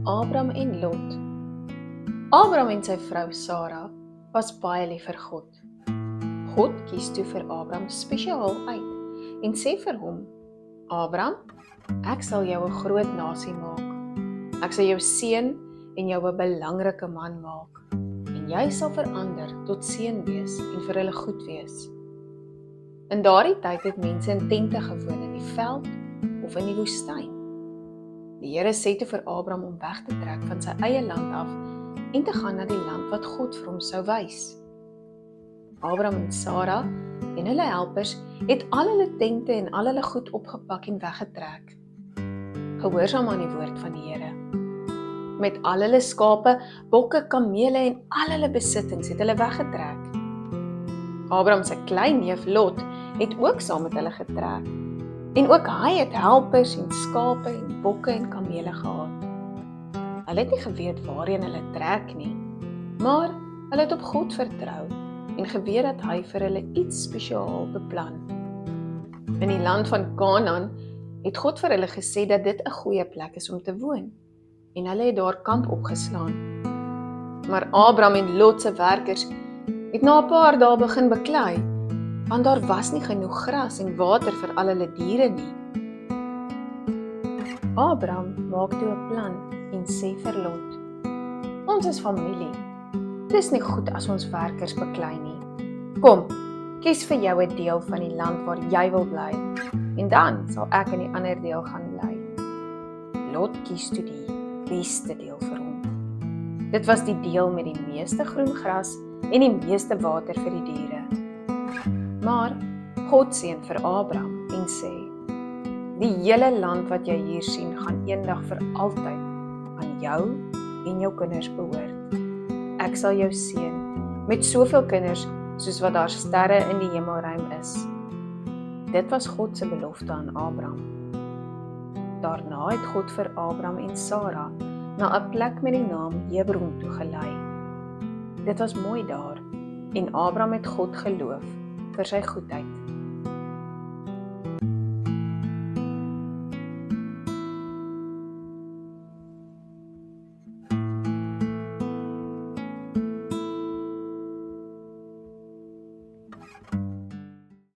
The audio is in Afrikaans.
Abram en Lot. Abram en sy vrou Sara was baie lief vir God. God kies toe vir Abram spesiaal uit en sê vir hom: Abram, ek sal jou 'n groot nasie maak. Ek sal jou seën en jou 'n belangrike man maak. En jy sal verander tot seën wees en vir hulle goed wees. In daardie tyd het mense in tente gewoon in die veld of in die woestyn. Die Here sê toe vir Abram om weg te trek van sy eie land af en te gaan na die land wat God vir hom sou wys. Abram en Sara en hulle helpers het al hulle tente en al hulle goed opgepak en weggetrek. Gehoorsaam aan die woord van die Here. Met al hulle skape, bokke, kamele en al hulle besittings het hulle weggetrek. Abram se klein neef Lot het ook saam met hulle getrek. En ook hy het helpers en skape en bokke en kamele gehad. Hulle het nie geweet waarheen hulle trek nie, maar hulle het op God vertrou en geweet dat hy vir hulle iets spesiaal beplan. In die land van Kanaan het God vir hulle gesê dat dit 'n goeie plek is om te woon, en hulle het daar kamp opgeslaan. Maar Abram en Lot se werkers het na 'n paar dae begin beklei, want daar was nie genoeg gras en water vir al hulle diere nie. Abram maak toe 'n plan en sê vir Lot: Ons is familie. Dis nie goed as ons werkers beklei nie. Kom, kies vir jou 'n deel van die land waar jy wil bly, en dan sal ek in die ander deel gaan bly. Lot kies toe die beste deel vir hom. Dit was die deel met die meeste groen gras en die meeste water vir die diere. Maar God seën vir Abram en sê: Die hele land wat jy hier sien, gaan eendag vir altyd aan jou en jou kinders behoort. Ek sal jou seën met soveel kinders soos wat daar sterre in die hemelruim is. Dit was God se belofte aan Abram. Daarna het God vir Abram en Sara na 'n plek met die naam Hebron toegelei. Dit was mooi daar en Abram het God geloof vir sy goedheid.